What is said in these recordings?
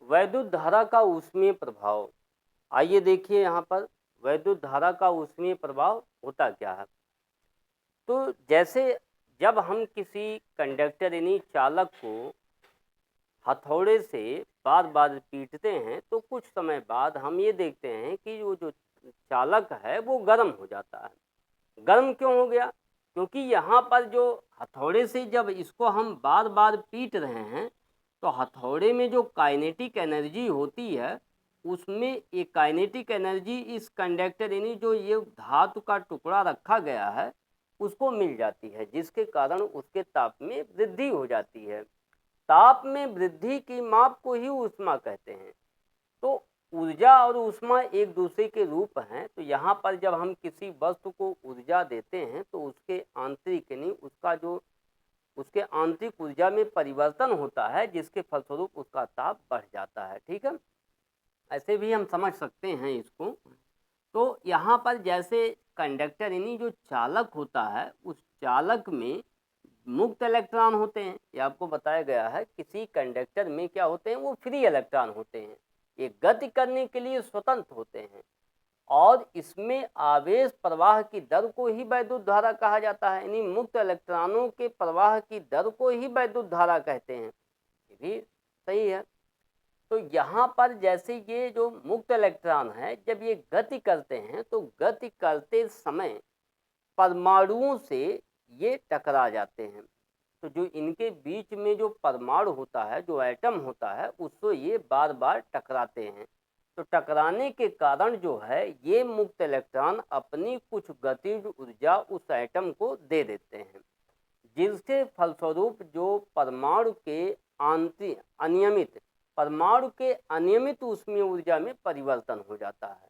वैद्युत धारा का ऊष्मीय प्रभाव। आइए देखिए यहाँ पर वैद्युत धारा का ऊष्मीय प्रभाव होता क्या है। तो जैसे जब हम किसी कंडक्टर यानी चालक को हथौड़े से बार बार पीटते हैं तो कुछ समय बाद हम ये देखते हैं कि वो जो चालक है वो गर्म हो जाता है। गर्म क्यों हो गया? क्योंकि यहाँ पर जो हथौड़े से जब इसको हम बार बार पीट रहे हैं तो हथौड़े में जो काइनेटिक एनर्जी होती है उसमें ये काइनेटिक एनर्जी इस कंडक्टर यानी जो ये धातु का टुकड़ा रखा गया है उसको मिल जाती है, जिसके कारण उसके ताप में वृद्धि हो जाती है। ताप में वृद्धि की माप को ही ऊष्मा कहते हैं। तो ऊर्जा और ऊष्मा एक दूसरे के रूप हैं। तो यहाँ पर जब हम किसी वस्तु को ऊर्जा देते हैं तो उसके आंतरिक यानी उसके आंतरिक ऊर्जा में परिवर्तन होता है, जिसके फलस्वरूप उसका ताप बढ़ जाता है। ठीक है, ऐसे भी हम समझ सकते हैं इसको। तो यहाँ पर जैसे कंडक्टर यानी जो चालक होता है उस चालक में मुक्त इलेक्ट्रॉन होते हैं। ये आपको बताया गया है। किसी कंडक्टर में क्या होते हैं, वो फ्री इलेक्ट्रॉन होते हैं। ये गति करने के लिए स्वतंत्र होते हैं और इसमें आवेश प्रवाह की दर को ही वैद्युत धारा कहा जाता है। यानी मुक्त इलेक्ट्रॉनों के प्रवाह की दर को ही वैद्युत धारा कहते हैं। ये भी सही है। तो यहाँ पर जैसे ये जो मुक्त इलेक्ट्रॉन है जब ये गति करते हैं तो गति करते समय परमाणुओं से ये टकरा जाते हैं। तो जो इनके बीच में जो परमाणु होता है, जो एटम होता है, उससे ये बार बार टकराते हैं। तो टकराने के कारण जो है ये मुक्त इलेक्ट्रॉन अपनी कुछ गतिज ऊर्जा उस एटम को दे देते हैं, जिसके फलस्वरूप जो परमाणु के अनियमित ऊष्मीय ऊर्जा में परिवर्तन हो जाता है।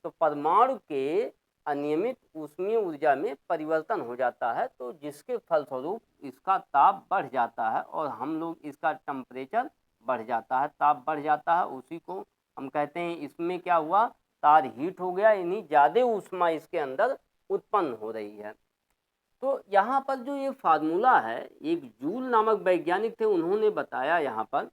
तो परमाणु के अनियमित ऊष्मीय ऊर्जा में परिवर्तन हो जाता है, तो जिसके फलस्वरूप इसका ताप बढ़ जाता है और हम लोग इसका टेम्परेचर बढ़ जाता है, ताप बढ़ जाता है। उसी को हम कहते हैं इसमें क्या हुआ, तार हीट हो गया, यानी ज़्यादा ऊष्मा इसके अंदर उत्पन्न हो रही है। तो यहाँ पर जो ये फार्मूला है, एक जूल नामक वैज्ञानिक थे, उन्होंने बताया यहाँ पर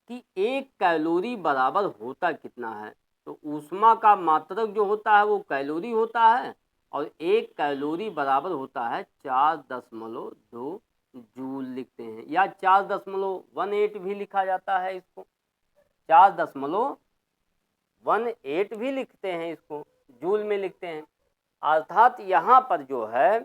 कि 1 कैलोरी बराबर होता कितना है। तो ऊष्मा का मात्रक जो होता है वो कैलोरी होता है और 1 कैलोरी बराबर होता है 4.2 जूल लिखते हैं, या 4.18 भी लिखा जाता है इसको, 4.18 भी लिखते हैं, इसको जूल में लिखते हैं। अर्थात यहाँ पर जो है,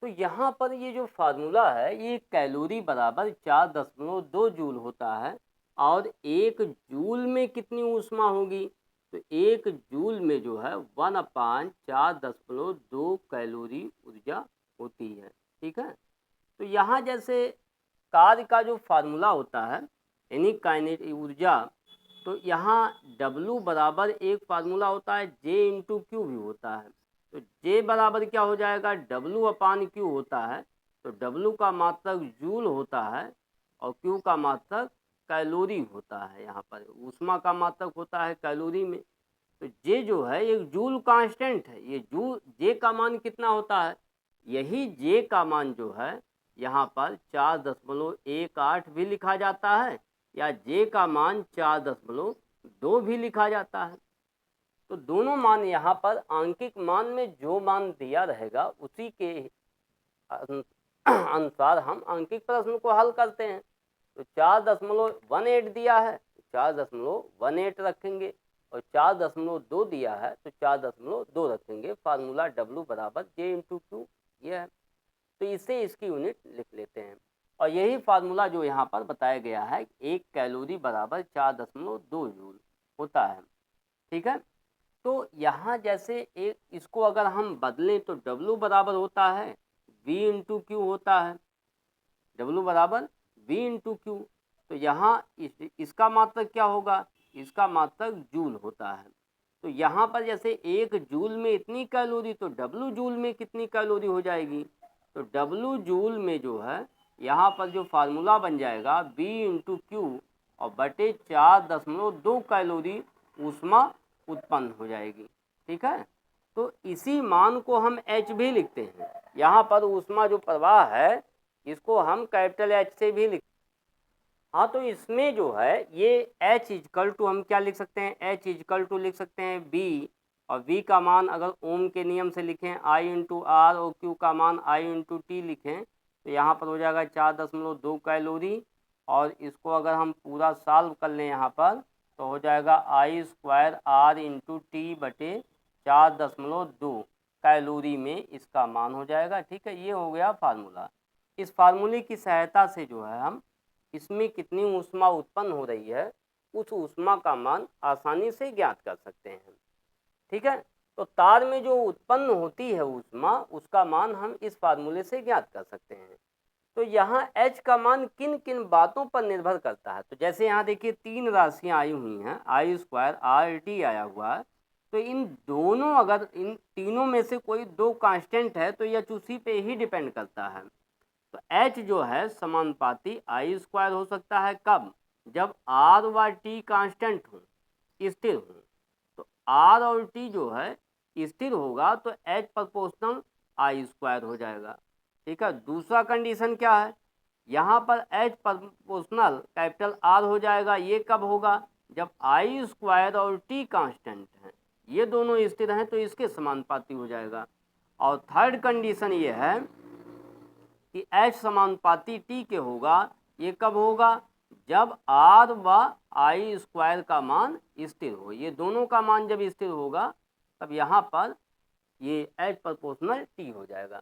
तो यहाँ पर ये जो फार्मूला है ये कैलोरी बराबर 4.2 जूल होता है और 1 जूल में कितनी ऊष्मा होगी, तो 1 जूल में जो है 1/4.2 कैलोरी ऊर्जा होती है। ठीक है, तो यहाँ जैसे कार्य का जो फार्मूला होता है यानी काइनेटिक ऊर्जा, तो यहाँ W बराबर एक फार्मूला होता है, J इंटू क्यू भी होता है। तो J बराबर क्या हो जाएगा, W/Q होता है। तो W का मात्रक जूल होता है और Q का मात्रक कैलोरी होता है। यहाँ पर ऊष्मा का मात्रक होता है कैलोरी में। तो J जो है एक जूल कांस्टेंट है। ये J का मान कितना होता है, यही J का मान जो है यहाँ पर 4.18 भी लिखा जाता है या J का मान 4.2 भी लिखा जाता है। तो दोनों मान यहाँ पर आंकिक मान में जो मान दिया रहेगा उसी के अनुसार हम आंकिक प्रश्न को हल करते हैं। तो 4.18 दिया है, 4.18 रखेंगे और 4.2 दिया है तो 4.2 रखेंगे। फार्मूला W बराबर J इंटू क्यू ये है। तो इससे इसकी यूनिट लिख लेते हैं और यही फार्मूला जो यहाँ पर बताया गया है, 1 कैलोरी बराबर 4.2 जूल होता है। ठीक है, तो यहाँ जैसे एक इसको अगर हम बदलें तो W बराबर होता है V इंटू क्यू होता है, W बराबर V इंटू क्यू। तो यहाँ इसका मात्रक क्या होगा, इसका मात्रक जूल होता है। तो यहाँ पर जैसे 1 जूल में इतनी कैलोरी, तो W जूल में कितनी कैलोरी हो जाएगी, तो W जूल में जो है यहाँ पर जो फार्मूला बन जाएगा V इंटू क्यू और बटे 4.2 कैलोरी ऊष्मा उत्पन्न हो जाएगी। ठीक है, तो इसी मान को हम H भी लिखते हैं। यहाँ पर ऊष्मा जो प्रवाह है इसको हम कैपिटल एच से भी लिख। हाँ, तो इसमें जो है ये H इजकल टू हम क्या लिख सकते हैं, H इजकल टू लिख सकते हैं B, और V का मान अगर ओम के नियम से लिखें I इंटू आर, और Q का मान I इंटू टी लिखें तो यहाँ पर हो जाएगा 4.2 कैलोरी। और इसको अगर हम पूरा सॉल्व कर लें यहाँ पर तो हो जाएगा I square R into T बटे 4.2 कैलोरी में इसका मान हो जाएगा। ठीक है, ये हो गया फार्मूला। इस फार्मूले की सहायता से जो है हम इसमें कितनी ऊष्मा उत्पन्न हो रही है उस ऊष्मा का मान आसानी से ज्ञात कर सकते हैं। ठीक है, तो तार में जो उत्पन्न होती है ऊष्मा उसका मान हम इस फार्मूले से ज्ञात कर सकते हैं। तो यहाँ H का मान किन किन बातों पर निर्भर करता है, तो जैसे यहाँ देखिए 3 राशियाँ आई हुई हैं, I स्क्वायर आर टी आया हुआ है, तो इन दोनों अगर इन तीनों में से कोई 2 कांस्टेंट है तो यह उसी पे ही डिपेंड करता है। तो H जो है समानुपाती I स्क्वायर हो सकता है कब, जब R व T कांस्टेंट हो, स्थिर हो। तो R और T जो है स्थिर होगा तो H प्रोपोर्शनल I स्क्वायर हो जाएगा। ठीक है, दूसरा कंडीशन क्या है, यहाँ पर H प्रोपोर्शनल कैपिटल R हो जाएगा। ये कब होगा, जब I स्क्वायर और T कांस्टेंट हैं, ये दोनों स्थिर हैं तो इसके समानुपाती हो जाएगा। और थर्ड कंडीशन ये है कि H समानुपाती T के होगा। ये कब होगा, जब R व I स्क्वायर का मान स्थिर हो। ये दोनों का मान जब स्थिर होगा तब यहाँ पर ये H प्रोपोर्शनल T हो जाएगा।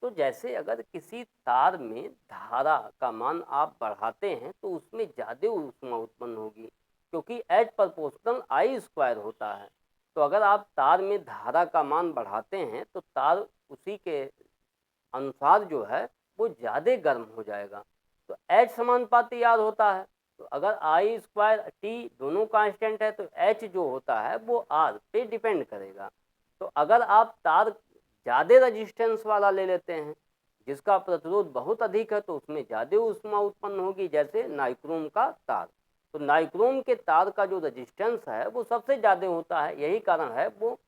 तो जैसे अगर किसी तार में धारा का मान आप बढ़ाते हैं तो उसमें ज़्यादा ऊष्मा उत्पन्न होगी क्योंकि H प्रोपोर्शनल I स्क्वायर होता है। तो अगर आप तार में धारा का मान बढ़ाते हैं तो तार उसी के अनुसार जो है वो ज़्यादा गर्म हो जाएगा। तो H समानुपाती R होता है, तो अगर I स्क्वायर T दोनों कांस्टेंट है तो H जो होता है वो R पे डिपेंड करेगा। तो अगर आप तार ज़्यादा रजिस्टेंस वाला ले लेते हैं जिसका प्रतिरोध बहुत अधिक है तो उसमें ज़्यादा ऊष्मा उत्पन्न होगी, जैसे नाइक्रोम का तार। तो नाइक्रोम के तार का जो रजिस्टेंस है वो सबसे ज़्यादा होता है, यही कारण है वो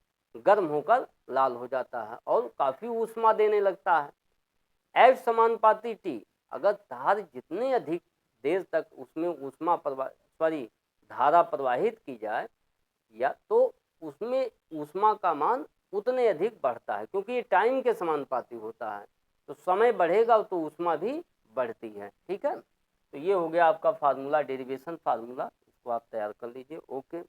गर्म होकर लाल हो जाता है और काफ़ी ऊष्मा देने लगता है। H समानुपाती T, अगर तार जितने अधिक देर तक उसमें ऊष्मा धारा प्रवाहित की जाए या तो उसमें ऊष्मा का मान उतने अधिक बढ़ता है क्योंकि ये टाइम के समानुपाती होता है। तो समय बढ़ेगा तो ऊष्मा भी बढ़ती है। ठीक है, तो ये हो गया आपका फार्मूला, डेरिवेशन फार्मूला, इसको आप तैयार कर लीजिए। ओके।